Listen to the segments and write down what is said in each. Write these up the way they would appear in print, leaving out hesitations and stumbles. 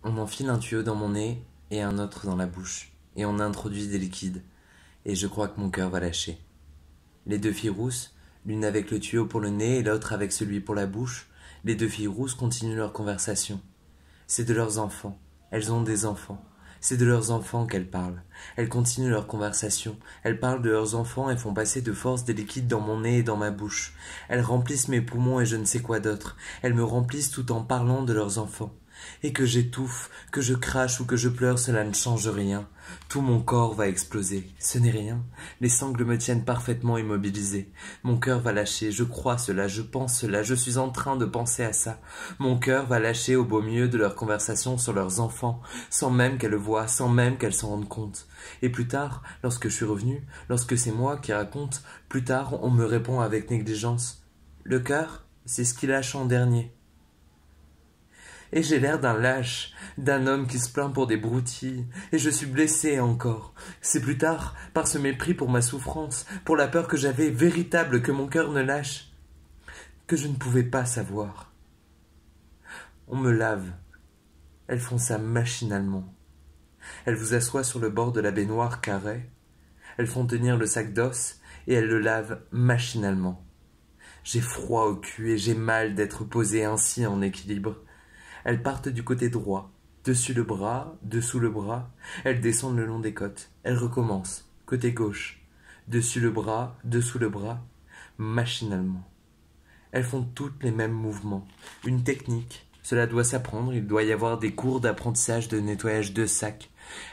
On enfile un tuyau dans mon nez et un autre dans la bouche, et on introduit des liquides, et je crois que mon cœur va lâcher. Les deux filles rousses, l'une avec le tuyau pour le nez et l'autre avec celui pour la bouche, les deux filles rousses continuent leur conversation. C'est de leurs enfants, elles ont des enfants. C'est de leurs enfants qu'elles parlent. Elles continuent leur conversation. Elles parlent de leurs enfants et font passer de force des liquides dans mon nez et dans ma bouche. Elles remplissent mes poumons et je ne sais quoi d'autre. Elles me remplissent tout en parlant de leurs enfants. Et que j'étouffe, que je crache ou que je pleure, cela ne change rien. Tout mon corps va exploser. Ce n'est rien. Les sangles me tiennent parfaitement immobilisé. Mon cœur va lâcher. Je crois cela, je pense cela, je suis en train de penser à ça. Mon cœur va lâcher au beau milieu de leur conversation sur leurs enfants, sans même qu'elles le voient, sans même qu'elles s'en rendent compte. Et plus tard, lorsque je suis revenu, lorsque c'est moi qui raconte, plus tard on me répond avec négligence. Le cœur, c'est ce qui lâche en dernier. Et j'ai l'air d'un lâche, d'un homme qui se plaint pour des broutilles, et je suis blessé encore. C'est plus tard, par ce mépris pour ma souffrance, pour la peur que j'avais véritable que mon cœur ne lâche, que je ne pouvais pas savoir. On me lave. Elles font ça machinalement. Elles vous assoient sur le bord de la baignoire carrée, elles font tenir le sac d'os, et elles le lavent machinalement. J'ai froid au cul et j'ai mal d'être posé ainsi en équilibre. Elles partent du côté droit, dessus le bras, dessous le bras, elles descendent le long des côtes, elles recommencent, côté gauche, dessus le bras, dessous le bras, machinalement. Elles font toutes les mêmes mouvements, une technique, cela doit s'apprendre, il doit y avoir des cours d'apprentissage de nettoyage de sac.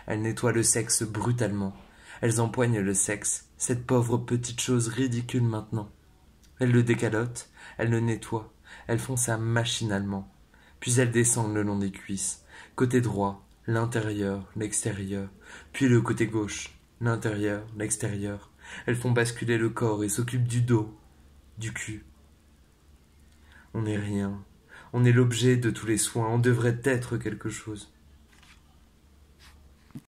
Elles nettoient le sexe brutalement, elles empoignent le sexe, cette pauvre petite chose ridicule maintenant. Elles le décalotent, elles le nettoient, elles font ça machinalement. Puis elles descendent le long des cuisses, côté droit, l'intérieur, l'extérieur, puis le côté gauche, l'intérieur, l'extérieur. Elles font basculer le corps et s'occupent du dos, du cul. On n'est rien, on est l'objet de tous les soins, on devrait être quelque chose.